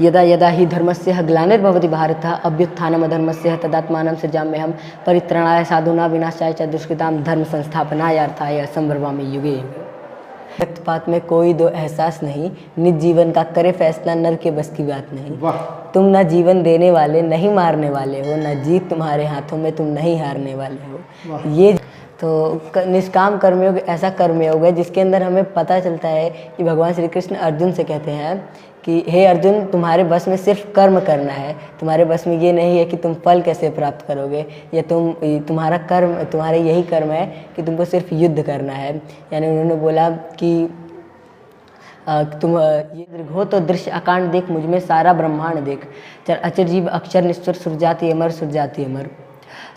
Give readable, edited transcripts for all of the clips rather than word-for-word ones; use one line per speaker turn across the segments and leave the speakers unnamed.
यदा यदा हि धर्मस्य ग्लानिर्भवति भारत अभ्युत्थानम् अधर्मस्य तदात्मानं सृजाम्यहं परित्राणाय साधूनां विनाशाय च दुष्कृतां धर्म संस्थापनाय अर्थाय संभवामि युगे युगे। रक्तपात में कोई दो एहसास नहीं, निज जीवन का करे फैसला नर के बस की बात नहीं। तुम ना जीवन देने वाले नहीं मारने वाले हो, ना जीत तुम्हारे हाथों में तुम नहीं हारने वाले हो। ये तो निष्काम कर्मयोग ऐसा कर्मयोग है जिसके अंदर हमें पता चलता है कि भगवान श्री कृष्ण अर्जुन से कहते हैं कि हे अर्जुन, तुम्हारे बस में सिर्फ कर्म करना है, तुम्हारे बस में ये नहीं है कि तुम फल कैसे प्राप्त करोगे, या तुम्हारा कर्म, तुम्हारे यही कर्म है कि तुमको सिर्फ युद्ध करना है। यानी उन्होंने बोला कि तुम ये दीर्घो तो दृश्य अकांड देख, मुझ में सारा ब्रह्मांड देख, चर अचर जीव अक्षर निश्चर सुरजाति अमर सुरजाति अमर।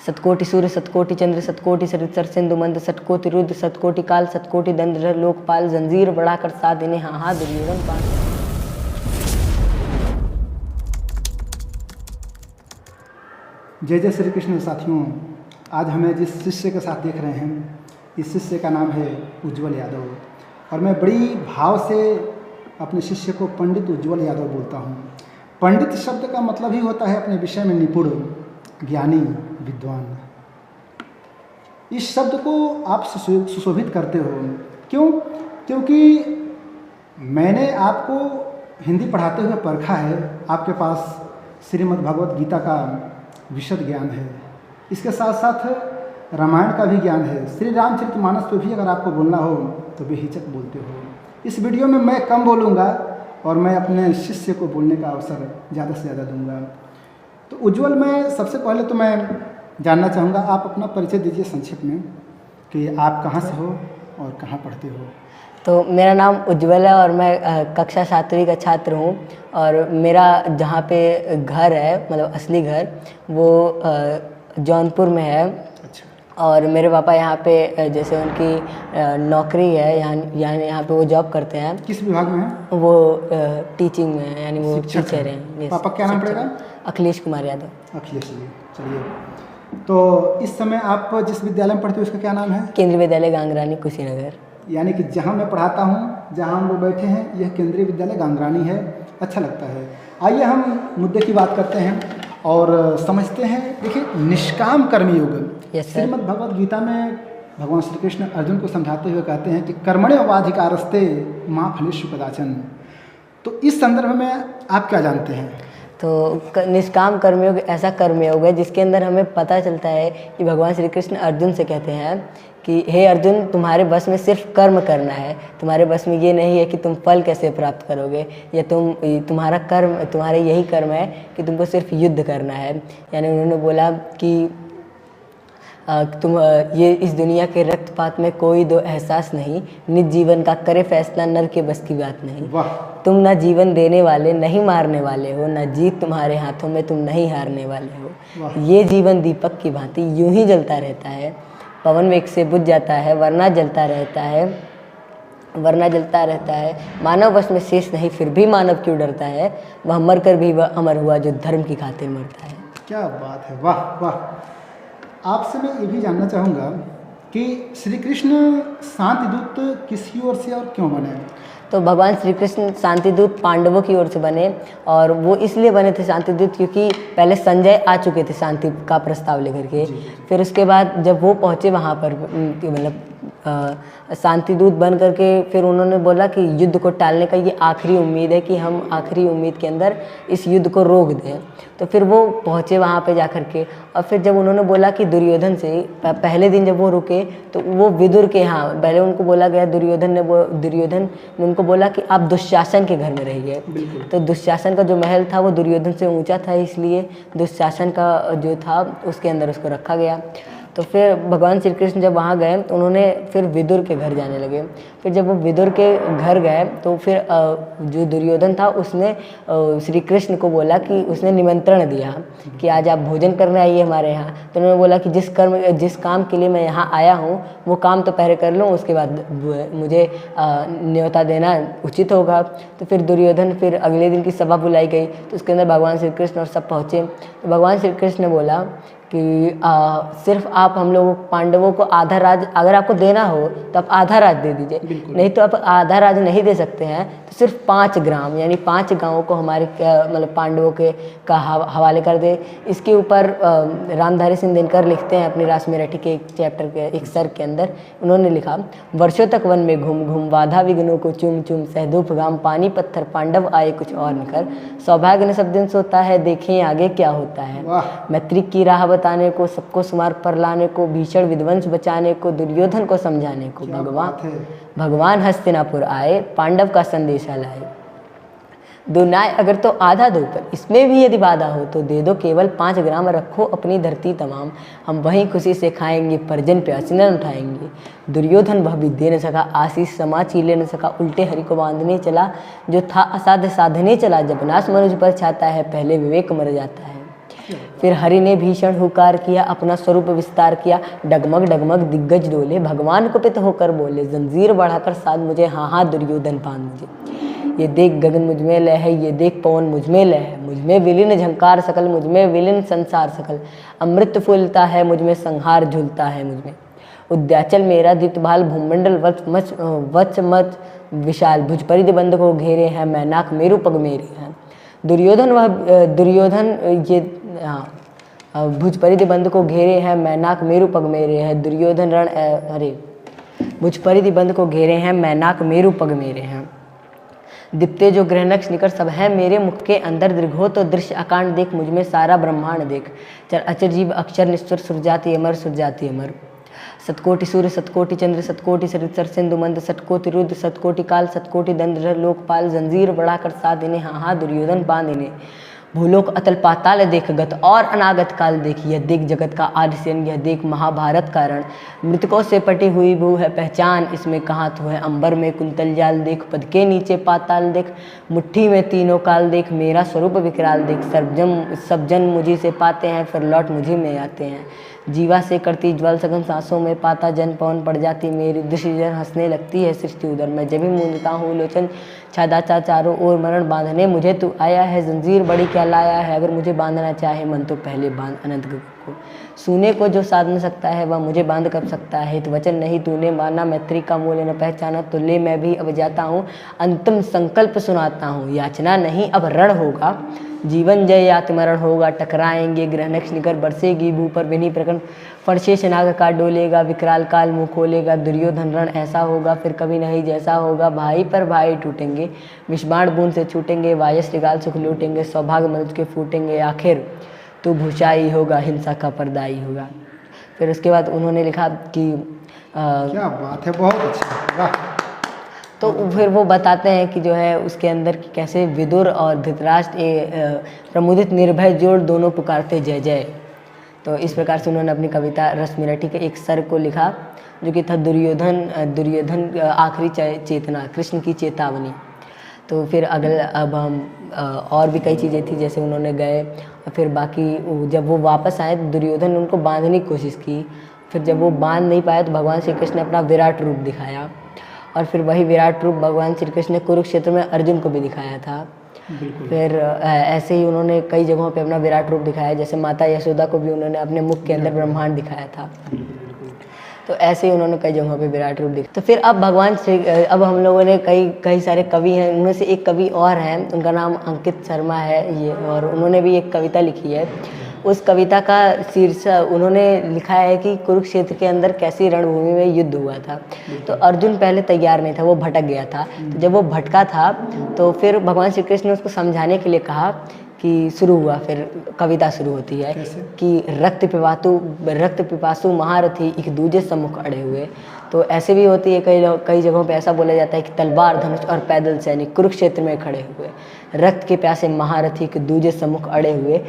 सतकोटि सूर्य सतकोटि चंद्र सतकोटि सरिसर सिंधु मंद सतकोटि रुद्र सतकोटि काल सतकोटि दंड लोकपाल जंजीर बढ़ाकर साथ इन्हें हाँ हाँ दुर्योधन पाल।
जय जय श्री कृष्ण साथियों, आज हमें जिस शिष्य के साथ देख रहे हैं, इस शिष्य का नाम है उज्ज्वल यादव, और मैं बड़ी भाव से अपने शिष्य को पंडित उज्ज्वल यादव बोलता हूँ। पंडित शब्द का मतलब ही होता है अपने विषय में निपुण, ज्ञानी, विद्वान। इस शब्द को आप सुशोभित करते हो। क्यों? क्योंकि मैंने आपको हिंदी पढ़ाते हुए परखा है, आपके पास श्रीमद् भगवत गीता का विशद ज्ञान है, इसके साथ साथ रामायण का भी ज्ञान है। श्री रामचरितमानस पे भी अगर आपको बोलना हो तो बेहिचक बोलते हो। इस वीडियो में मैं कम बोलूँगा और मैं अपने शिष्य को बोलने का अवसर ज़्यादा से ज़्यादा दूंगा। तो उज्ज्वल, मैं सबसे पहले तो मैं जानना चाहूँगा, आप अपना परिचय दीजिए संक्षिप्त में कि आप कहाँ से हो और कहाँ पढ़ते हो।
तो मेरा नाम उज्ज्वल है और मैं कक्षा 7वीं का छात्र हूँ, और मेरा जहाँ पे घर है, मतलब असली घर, वो जौनपुर में है। अच्छा। और मेरे पापा यहाँ पे जैसे उनकी नौकरी है, यहाँ पे वो जॉब करते हैं।
किस विभाग में है?
वो टीचिंग में है, यानी वो टीचर हैं।
पापा क्या नाम पड़ेगा?
अखिलेश कुमार यादव।
अखिलेश जी, चलिए। तो इस समय आप जिस विद्यालय में पढ़ते हो उसका क्या नाम है?
केंद्रीय विद्यालय गांगरानी, कुशीनगर।
यानी कि जहाँ मैं पढ़ाता हूँ, जहाँ हम लोग बैठे हैं, यह केंद्रीय विद्यालय गांगरानी है। अच्छा लगता है। आइए हम मुद्दे की बात करते हैं और समझते हैं। देखिए, निष्काम कर्मयोग, श्रीमद् भगवद गीता में भगवान श्री कृष्ण अर्जुन को समझाते हुए कहते हैं कि कर्मण्येवाधिकारस्ते मा फलेषु कदाचन। तो इस संदर्भ में आप क्या जानते हैं?
तो निष्काम कर्मयोग ऐसा कर्मयोग है जिसके अंदर हमें पता चलता है कि भगवान श्री कृष्ण अर्जुन से कहते हैं कि हे अर्जुन, तुम्हारे बस में सिर्फ कर्म करना है, तुम्हारे बस में ये नहीं है कि तुम फल कैसे प्राप्त करोगे, या तुम्हारा कर्म, तुम्हारे यही कर्म है कि तुमको सिर्फ युद्ध करना है। यानी उन्होंने बोला कि तुम ये इस दुनिया के रक्तपात में कोई दो एहसास नहीं, निज जीवन का करे फैसला नर के बस की बात नहीं। तुम ना जीवन देने वाले नहीं मारने वाले हो, ना जीत तुम्हारे हाथों में तुम नहीं हारने वाले हो। ये जीवन दीपक की भांति यूं ही जलता रहता है, पवन वेग से बुझ जाता है, वरना जलता रहता है। मानव बस में शेष नहीं, फिर भी मानव क्यों डरता है, वह मर कर भी वह अमर हुआ जो धर्म की खातिर मरता है।
क्या बात है, वाह वाह। आपसे मैं ये भी जानना चाहूँगा कि श्री कृष्ण शांति दूत किसकी ओर से और क्यों बने?
तो भगवान श्री कृष्ण शांति दूत पांडवों की ओर से बने, और वो इसलिए बने थे शांति दूत क्योंकि पहले संजय आ चुके थे शांति का प्रस्ताव लेकर के। फिर उसके बाद जब वो पहुँचे वहाँ पर, मतलब शांति दूत बन करके, फिर उन्होंने बोला कि युद्ध को टालने का ये आखिरी उम्मीद है कि हम आखिरी उम्मीद के अंदर इस युद्ध को रोक दें। तो फिर वो पहुँचे वहाँ पे जा कर के, और फिर जब उन्होंने बोला कि दुर्योधन से, पहले दिन जब वो रुके तो वो विदुर के यहाँ, पहले उनको बोला गया, दुर्योधन ने उनको बोला कि आप दुशासन के घर में रहिए। तो दुशासन का जो महल था वो दुर्योधन से ऊंचा था, इसलिए दुशासन का जो था उसके अंदर उसको रखा गया। तो फिर भगवान श्री कृष्ण जब वहाँ गए तो उन्होंने फिर विदुर के घर जाने लगे। फिर जब वो विदुर के घर गए तो फिर जो दुर्योधन था उसने श्री कृष्ण को बोला कि उसने निमंत्रण दिया कि आज आप भोजन करने आइए हमारे यहाँ। तो उन्होंने बोला कि जिस काम के लिए मैं यहाँ आया हूँ वो काम तो पहले कर लूँ, उसके बाद मुझे न्योता देना उचित होगा। तो फिर दुर्योधन, फिर अगले दिन की सभा बुलाई गई तो उसके अंदर भगवान श्री कृष्ण और सब पहुँचे। तो भगवान श्री कृष्ण ने बोला कि सिर्फ आप हम लोगों पांडवों को आधा राज अगर आपको देना हो तो आप आधा राज दे दीजिए, नहीं तो आप आधा राज नहीं दे सकते हैं तो सिर्फ 5 ग्राम यानी 5 गांवों को हमारे मतलब पांडवों के का हवाले कर दे। इसके ऊपर रामधारी सिंह दिनकर लिखते हैं अपनी रास मेरठी के एक चैप्टर के एक सर के अंदर, उन्होंने लिखा, वर्षों तक वन में घूम घूम बाधा विघ्नों को चूम चूम सहधूप घाम पानी पत्थर पांडव आए कुछ और निकर, सौभाग्य ने सब दिन सोता है देखें आगे क्या होता है। मैत्री की राह बताने को, सबको सुमार्ग पर लाने को, भीषण विध्वंस बचाने को, दुर्योधन को समझाने को भगवान हस्तिनापुर आए, पांडव का संदेशा लाए। दो न्याय अगर तो आधा दो, पर इसमें भी यदि बाधा हो तो दे दो केवल 5 ग्राम, रखो अपनी धरती तमाम, हम वहीं खुशी से खाएंगे परजन प्यासी न उठाएंगे। दुर्योधन वह भी दे न सका आशीष, समा चीले न सका उल्टे हरि को बांधने चला, जो था असाध्य साधने चला, जब नाश मनुष्य पर छाता है पहले विवेक मर जाता है। फिर हरि ने भीषण हुकार किया, अपना स्वरूप विस्तार किया, डगमग डगमग दिग्गज डोले, भगवान कुपित होकर बोले, जंजीर बढ़ाकर साध मुझे, हाँ हाँ दुर्योधन बांध मुझे। ये देख गगन मुझ में लय है, ये देख पवन मुझ में लय है, मुझ में विलीन झंकार सकल, मुझ में विलीन संसार सकल, अमृत फूलता है मुझ में, संहार झूलता है मुझ में। उद्याचल मेरा दीप्तभाल, भूमंडल वच मच विशाल, भुज परिधि बंध को घेरे हैं, मैनाक मेरु पग मेरे हैं। दुर्योधन ये भुज परिधि बंध को घेरे हैं, मैनाक मेरु पग मेरे हैं। दुर्योधन रण अरे भुज परिधि बंध को घेरे हैं, मैनाक मेरु पग मेरे हैं। दिप्ते जो ग्रहनक्ष निकट सब है मेरे, मुख के अंदर दीर्घो तो दृश्य अकांड देख, मुझ में सारा ब्रह्मांड देख। चल अचर जीव अक्षर निश्चर, सुरजाति अमर सुरजाति अमर। सतकोटि सूर्य सतकोटि चंद्र, सतकोटि सरित्सर सिंधु मंद, सतकोटि रुद्र सतकोटि काल, सतकोटि दंडधर लोकपाल, जंजीर बढ़ाकर साध इन्हें, हाँ हाँ दुर्योधन बांध इन्हें। भूलोक अतल पाताल देख गत और अनागत काल देख, यह देख जगत का आदिसेन, यह देख महाभारत का रण। मृतकों से पटी हुई भू है पहचान, इसमें कहाँ तो है अंबर में कुंतल जाल देख, पद के नीचे पाताल देख, मुट्ठी में तीनों काल देख, मेरा स्वरूप विकराल देख। सब जन मुझी से पाते हैं, फिर लौट मुझी में आते हैं। जीवा से करती ज्वल सघन सांसों में, पाता जन पवन पड़ जाती मेरी, दृष्टि जन हंसने लगती है सृष्टि उधर। मैं जब भी मूंदता हूँ लोचन छादाचा चारों ओर, मरण बांधने मुझे तू आया है, जंजीर बड़ी क्या लाया है, अगर मुझे बांधना चाहे मन तो पहले बांध अनंत को। सुने को जो साध न सकता है वह मुझे बांध कर सकता है, हित वचन नहीं तूने माना, मैत्री का मूल्य न पहचाना, तो ले मैं भी अब जाता हूँ, अंतिम संकल्प सुनाता हूँ। याचना नहीं अब रण होगा, जीवन जय आत्मरण होगा, टकराएंगे ग्रहनक्ष निकर, बरसेगी भू पर विनी प्रकरण, फणशेष नाग का डोलेगा, विकराल काल मुँह खोलेगा। दुर्योधन रण ऐसा होगा फिर कभी नहीं जैसा होगा, भाई पर भाई टूटेंगे, विषबाण बूंद से छूटेंगे, वायस श्रृगाल सुख लूटेंगे, सौभाग्य मनुष्य के फूटेंगे, आखिर तो भूषाई होगा, हिंसा का पर्दाई होगा। फिर उसके बाद उन्होंने लिखा कि
क्या बात है, बहुत अच्छा, वाह।
तो फिर वो बताते हैं कि जो है उसके अंदर कि कैसे विदुर और धृतराष्ट्र प्रमुदित निर्भय जोड़ दोनों पुकारते जय जय। तो इस प्रकार से उन्होंने अपनी कविता रस मेरठी के एक सर को लिखा, जो कि था दुर्योधन आखिरी चेतना, कृष्ण की चेतावनी। तो फिर अब हम और भी कई चीज़ें थी, जैसे उन्होंने गए और फिर बाकी जब वो वापस आए तो दुर्योधन ने उनको बांधने की कोशिश की, फिर जब वो बांध नहीं पाए तो भगवान श्री कृष्ण ने अपना विराट रूप दिखाया, और फिर वही विराट रूप भगवान श्री कृष्ण ने कुरुक्षेत्र में अर्जुन को भी दिखाया था। फिर ऐसे ही उन्होंने कई जगहों पे अपना विराट रूप दिखाया, जैसे माता यशोदा को भी उन्होंने अपने मुख के अंदर ब्रह्मांड दिखाया था। तो ऐसे ही उन्होंने कई जगहों पे विराट रूप दिखाया। तो फिर अब हम लोगों ने कई सारे कवि हैं, उनमें से एक कवि और हैं, उनका नाम अंकित शर्मा है ये, और उन्होंने भी एक कविता लिखी है। उस कविता का शीर्षक उन्होंने लिखा है कि कुरुक्षेत्र के अंदर कैसी रणभूमि में युद्ध हुआ था। तो अर्जुन पहले तैयार नहीं था, वो भटक गया था। तो जब वो भटका था तो फिर भगवान श्री कृष्ण ने उसको समझाने के लिए कहा कि शुरू हुआ, फिर कविता शुरू होती है कि रक्त पिपासु महारथी एक दूजे सम्मुख अड़े हुए। तो ऐसे भी होती है, कई जगहों पे ऐसा बोला जाता है कि तलवार धनुष और पैदल सैनिक कुरुक्षेत्र में खड़े हुए, रक्त के प्यासे महारथी के दूजे सम्मुख अड़े हुए,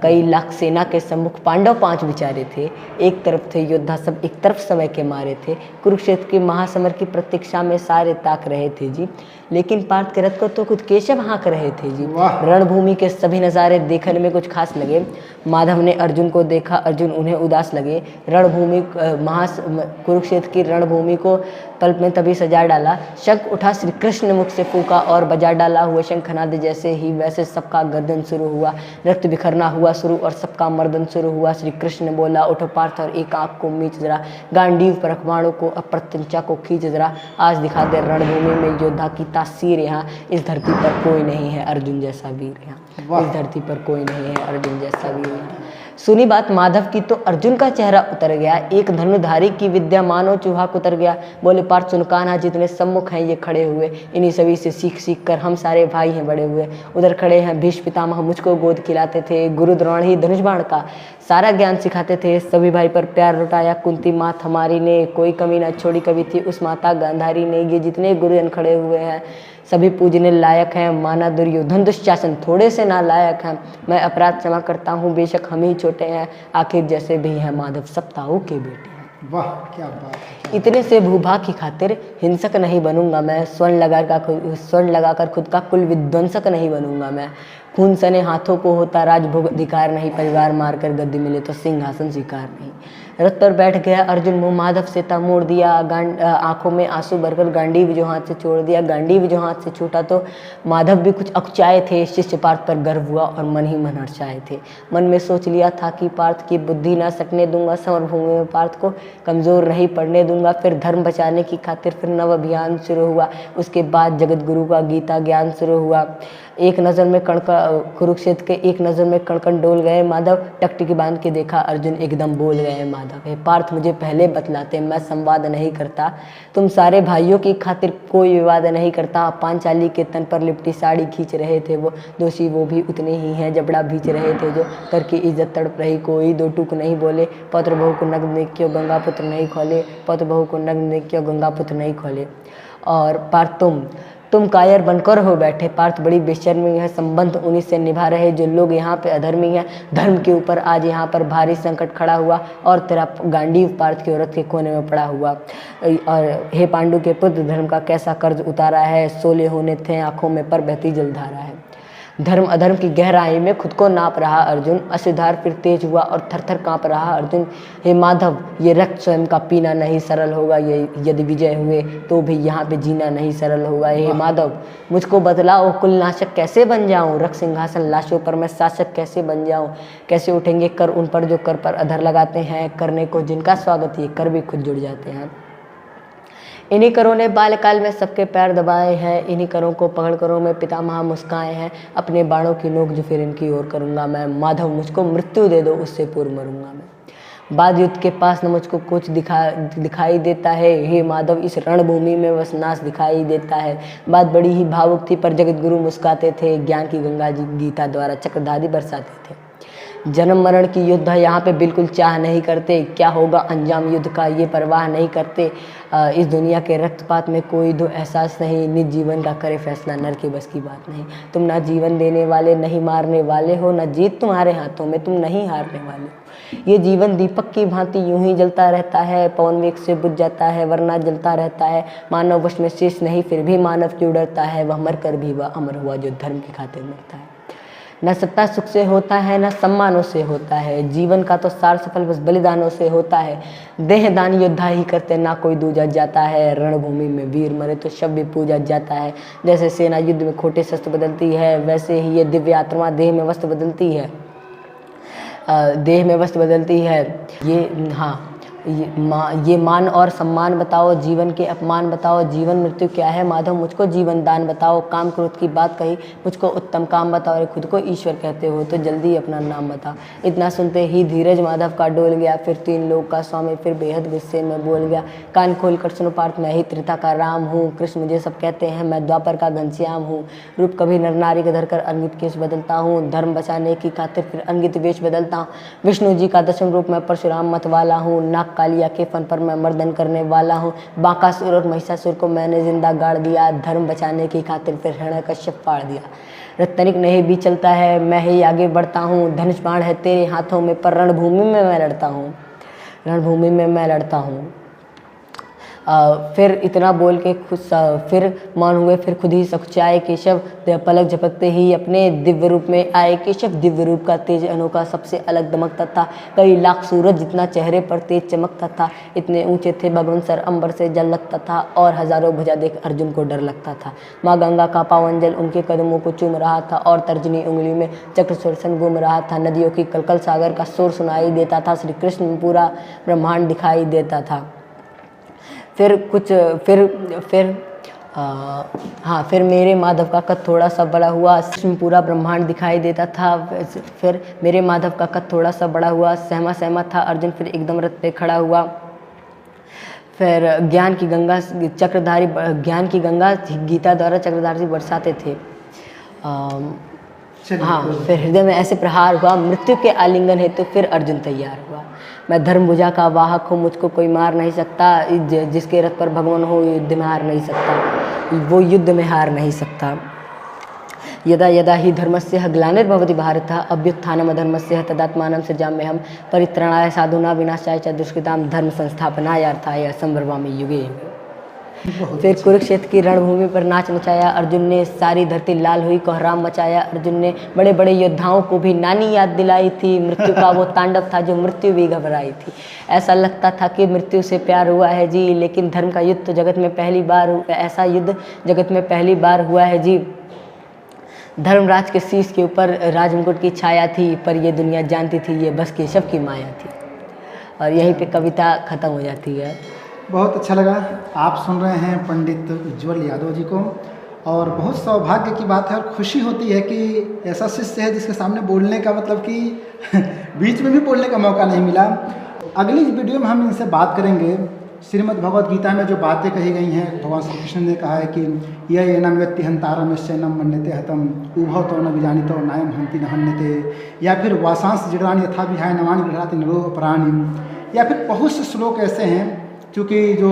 कई लाख सेना के सम्मुख पांडव 5 विचारे थे, एक तरफ थे योद्धा सब, एक तरफ समय के मारे थे, कुरुक्षेत्र के महासमर की प्रतीक्षा में सारे ताक रहे थे जी, लेकिन पार्थ के रथ को तो खुद केशव हाँक रहे थे जी। रणभूमि के सभी नज़ारे देखने में कुछ खास लगे, माधव ने अर्जुन को देखा, अर्जुन उन्हें उदास लगे। रणभूमि कुरुक्षेत्र की रणभूमि को कल्प में तभी सजा डाला, शंख उठा श्री कृष्ण मुख से फूका और बजा डाला, हुए शंखनाद जैसे ही वैसे सबका गर्दन शुरू हुआ, रक्त बिखरना हुआ शुरू और सबका मर्दन शुरू हुआ। श्री कृष्ण ने बोला, उठो पार्थ और एक आंख को मीच जरा, गांडीव पर अखबाणों को अप्रत्यंचा को खींच जरा, आज दिखा दे रणभूमि में योद्धा की लगता सिर यहाँ, इस धरती पर कोई नहीं है अर्जुन जैसा वीर यहाँ,
वाह।
इस धरती पर कोई नहीं है अर्जुन जैसा वीर यहाँ। सुनी बात माधव की तो अर्जुन का चेहरा उतर गया, एक धनुधारी की विद्या मानो चूहा उतर गया। बोले पार्थ सुन कान्हा जितने सम्मुख हैं ये खड़े हुए, इन्हीं सभी से सीख सीख कर हम सारे भाई हैं बड़े हुए। उधर खड़े हैं भीष्म पितामह मुझको गोद खिलाते थे, गुरु द्रोण ही धनुष बाण का सारा ज्ञान सिखाते थे। सभी भाई पर प्यार लुटाया कुंती मात हमारी ने, कोई कमी न छोड़ी कभी थी उस माता गांधारी ने। ये जितने गुरुजन खड़े हुए हैं सभी पूजने लायक हैं, माना दुर्योधन दुशासन थोड़े से ना लायक हैं। मैं अपराध क्षमा करता हूँ बेशक हम ही छोटे हैं, आखिर जैसे भी हैं माधव सब ताऊ के बेटे हैं।
वाह क्या बात है।
इतने से भूभाग की खातिर हिंसक नहीं बनूंगा मैं, स्वर्ण लगाकर खुद का कुल विध्वंसक नहीं बनूंगा मैं। खून सने हाथों को होता राजभोग अधिकार नहीं, परिवार मारकर गद्दी मिले तो सिंहासन स्वीकार नहीं। रथ पर बैठ गया अर्जुन मुँह माधव से ता मोड़ दिया, आंखों में आंसू भरकर गांडीव जो हाथ से छोड़ दिया। गांडीव जो हाथ से छूटा तो माधव भी कुछ अकुचाए थे, शिष्य पार्थ पर गर्व हुआ और मन ही मन हर्षाए थे। मन में सोच लिया था कि पार्थ की बुद्धि ना सकने दूंगा, समरभूमि में पार्थ को कमजोर नहीं पड़ने दूंगा। फिर धर्म बचाने की खातिर फिर नव अभियान शुरू हुआ, उसके बाद जगत गुरु का गीता ज्ञान शुरू हुआ। एक नज़र में कुरुक्षेत्र के एक नज़र में कणकण डोल गए माधव, टकटकी बांध के देखा अर्जुन एकदम बोल गए माधव। हे पार्थ मुझे पहले बतलाते, मैं संवाद नहीं करता, तुम सारे भाइयों की खातिर कोई विवाद नहीं करता। पांचाली के तन पर लिपटी साड़ी खींच रहे थे वो, दोषी वो भी उतने ही हैं, जबड़ा भींच रहे थे जो, कर की इज्जत तड़प रही कोई दो टूक नहीं बोले। पौत्र बहू को नग्न देख क्यों गंगा पुत्र नहीं खोले, पौत्र बहू को नग्न देख क्यों गंगा पुत्र नहीं खोले। और पार्थ तुम कायर बनकर हो बैठे, पार्थ बड़ी बेशर्मी है, संबंध उन्हीं से निभा रहे जो लोग यहाँ पे अधर्मी हैं। धर्म के ऊपर आज यहाँ पर भारी संकट खड़ा हुआ और तेरा गांडीव पार्थ के औरत के कोने में पड़ा हुआ। और हे पांडु के पुत्र धर्म का कैसा कर्ज उतारा है, सोले होने थे आंखों में पर बहती जलधारा है। धर्म अधर्म की गहराई में खुद को नाप रहा अर्जुन, असिधार फिर तेज हुआ और थर थर काँप रहा अर्जुन। हे माधव ये रक्त स्वयं का पीना नहीं सरल होगा, ये यदि विजय हुए तो भी यहाँ पे जीना नहीं सरल होगा। हे माधव मुझको बतलाओ कुलनाशक कैसे बन जाऊँ, रक्त सिंहासन लाशों पर मैं शासक कैसे बन जाऊँ। कैसे उठेंगे कर उन पर जो कर पर अधर लगाते हैं, करने को जिनका स्वागत ये कर भी खुद जुड़ जाते हैं। इन्हीं करों ने बालकाल में सबके पैर दबाए हैं, इन्हीं करों को पकड़ करों में पितामह मुस्काए हैं। अपने बाणों की नोक जो फिर इनकी ओर करूँगा मैं, माधव मुझको मृत्यु दे दो उससे पूर्व मरूंगा मैं। बाद युद्ध के पास न मुझको कुछ दिखाई देता है, हे माधव इस रणभूमि में बस नाश दिखाई देता है। बात बड़ी ही भावुक थी पर जगत गुरु मुस्काते थे, ज्ञान की गंगा जी गीता द्वारा चक्रधारी बरसाते थे। जन्म मरण की युद्ध यहाँ पे बिल्कुल चाह नहीं करते, क्या होगा अंजाम युद्ध का ये परवाह नहीं करते। इस दुनिया के रक्तपात में कोई दो एहसास नहीं, निज जीवन का करे फैसला नर के बस की बात नहीं। तुम ना जीवन देने वाले नहीं मारने वाले हो, ना जीत तुम्हारे हाथों में तुम नहीं हारने वाले। ये जीवन दीपक की भांति यूं ही जलता रहता है, पवन वेग से बुझ जाता है वरना जलता रहता है। मानव वश में शेष नहीं फिर भी मानव क्यों डरता है, वह मर कर भी वह अमर हुआ जो धर्म की खातिर मरता है। न सत्ता सुख से होता है न सम्मानों से होता है, जीवन का तो सार सफल बस बलिदानों से होता है। देह दान योद्धा ही करते ना कोई दूजा जाता है, रणभूमि में वीर मरे तो शव भी पूजा जाता है। जैसे सेना युद्ध में खोटे शस्त्र बदलती है, वैसे ही ये दिव्य आत्मा देह में वस्त्र बदलती है, देह में वस्त्र बदलती है। ये मान और सम्मान बताओ, जीवन के अपमान बताओ, जीवन मृत्यु क्या है माधव मुझको जीवन दान बताओ। काम क्रोध की बात कही मुझको उत्तम काम बताओ, अरे खुद को ईश्वर कहते हो तो जल्दी अपना नाम बताओ। इतना सुनते ही धीरज माधव का डोल गया, फिर तीन लोग का स्वामी फिर बेहद गुस्से में बोल गया। कान खोल कर सुनो पार्थ मैं ही त्रेता का राम हूँ, कृष्ण मुझे सब कहते हैं मैं द्वापर का घनश्याम हूँ। रूप कभी नर नारी का धरकर अंगित केश बदलता हूँ, धर्म बचाने की खातिर फिर अंगित वेश बदलता हूँ। विष्णु जी का दशम रूप मैं परशुराम मत वाला हूँ, नाक कालिया के फन पर मैं मर्दन करने वाला हूँ। बांकासुर और महिषासुर को मैंने जिंदा गाड़ दिया, धर्म बचाने की खातिर फिर हिरण्यकश्यप फाड़ दिया। रत्तनिक नहीं भी चलता है मैं ही आगे बढ़ता हूँ, धनुष बाण है तेरे हाथों में पर रणभूमि में मैं लड़ता हूँ, रणभूमि में मैं लड़ता हूँ। फिर इतना बोल के फिर मौन हुए, फिर खुद ही सकुचाए केशव, पलक झपकते ही अपने दिव्य रूप में आए केशव। दिव्य रूप का तेज अनोखा सबसे अलग दमकता था, कई लाख सूरज जितना चेहरे पर तेज चमकता था। इतने ऊंचे थे भगवान सर अंबर से जल लगता था और हजारों भुजा देख अर्जुन को डर लगता था। माँ गंगा का पावन जल उनके कदमों को चूम रहा था और तर्जनी उंगली में चक्र सुदर्शन घूम रहा था। नदियों की कलकल सागर का शोर सुनाई देता था, श्री कृष्ण में पूरा ब्रह्मांड दिखाई देता था। फिर हाँ, फिर मेरे माधव का कद थोड़ा सा बड़ा हुआ, इसमें पूरा ब्रह्मांड दिखाई देता था। फिर मेरे माधव का कद थोड़ा सा बड़ा हुआ, सहमा सहमा था अर्जुन फिर एकदम रथ पे खड़ा हुआ। फिर ज्ञान की गंगा गीता द्वारा चक्रधारी बरसाते थे। हाँ, फिर हृदय में ऐसे प्रहार हुआ, मृत्यु के आलिंगन हेतु फिर अर्जुन तैयार हुआ। मैं धर्मभुजा का वाहक हूँ, मुझको कोई मार नहीं सकता, जिसके रथ पर भगवान हो युद्ध में हार नहीं सकता, वो युद्ध में हार नहीं सकता। यदा यदा ही धर्मस्य ग्लानिर्भवति भारत अभ्युत्थानम् अधर्मस्य तदात्मानं सृजाम्यहम् परित्राणाय साधूनां विनाशाय च दुष्कृतां धर्म संस्थापनायार्थाय संभ्रमामि युगे युगे। फिर कुरुक्षेत्र की रणभूमि पर नाच नचाया अर्जुन ने, सारी धरती लाल हुई, कोहराम मचाया अर्जुन ने। बड़े बड़े योद्धाओं को भी नानी याद दिलाई थी, मृत्यु का वो तांडव था जो मृत्यु भी घबराई थी। ऐसा लगता था कि मृत्यु से प्यार हुआ है जी, लेकिन धर्म का युद्ध तो जगत में पहली बार, ऐसा युद्ध जगत में पहली बार हुआ है जी। धर्मराज के शीश के ऊपर राजमुकुट की छाया थी, पर ये दुनिया जानती थी ये बस केशव की माया थी। और यहीं पे कविता ख़त्म हो जाती है।
बहुत अच्छा लगा। आप सुन रहे हैं पंडित उज्ज्वल यादव जी को, और बहुत सौभाग्य की बात है और खुशी होती है कि ऐसा शिष्य है जिसके सामने बोलने का मतलब कि बीच में भी बोलने का मौका नहीं मिला। अगली वीडियो में हम इनसे बात करेंगे श्रीमद् भगवद गीता में जो बातें कही गई हैं। भगवान श्री कृष्ण ने कहा है कि यह एनम व्यक्ति हंतारम यश्चैनम मन्यते हतम उभव तो न विजानितो नायम हंति न हन्यते, या फिर वासांस जिड़ानि यथा विहाय नवानि गृहाति नरो अपराणि, या फिर बहुत से श्लोक ऐसे हैं। क्योंकि जो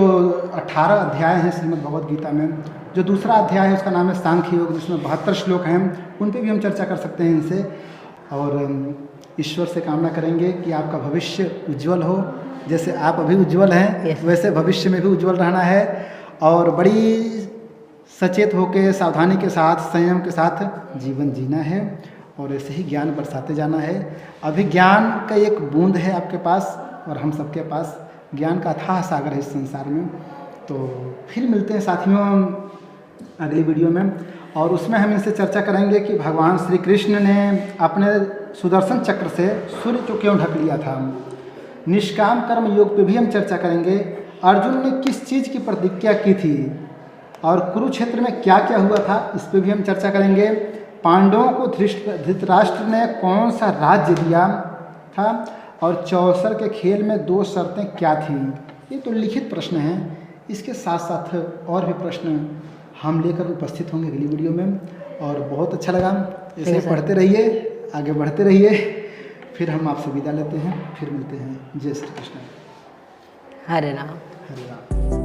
18 अध्याय हैं श्रीमद् भगवद गीता में, जो दूसरा अध्याय है उसका नाम है सांख्य योग, जिसमें 72 श्लोक हैं, उन पे भी हम चर्चा कर सकते हैं इनसे। और ईश्वर से कामना करेंगे कि आपका भविष्य उज्जवल हो, जैसे आप अभी उज्जवल हैं वैसे भविष्य में भी उज्जवल रहना है, और बड़ी सचेत होकर सावधानी के साथ संयम के साथ जीवन जीना है, और ऐसे ही ज्ञान बरसाते जाना है। अभी ज्ञान का एक बूंद है आपके पास, और हम सबके पास ज्ञान का अथाह सागर है इस संसार में। तो फिर मिलते हैं साथियों अगली वीडियो में, और उसमें हम इनसे चर्चा करेंगे कि भगवान श्री कृष्ण ने अपने सुदर्शन चक्र से सूर्य को क्यों ढक लिया था। निष्काम कर्म योग पे भी हम चर्चा करेंगे। अर्जुन ने किस चीज़ की प्रतिज्ञा की थी, और कुरुक्षेत्र में क्या क्या हुआ था, इस पे भी हम चर्चा करेंगे। पांडवों को धृतराष्ट्र ने कौन सा राज्य दिया था, और चौसर के खेल में 2 शर्तें क्या थीं। ये तो लिखित प्रश्न हैं, इसके साथ साथ और भी प्रश्न हम लेकर उपस्थित होंगे अगली वीडियो में। और बहुत अच्छा लगा, ऐसे पढ़ते रहिए, आगे बढ़ते रहिए। फिर हम आपसे विदा लेते हैं, फिर मिलते हैं। जय श्री कृष्ण।
हरे राम।
हरे राम।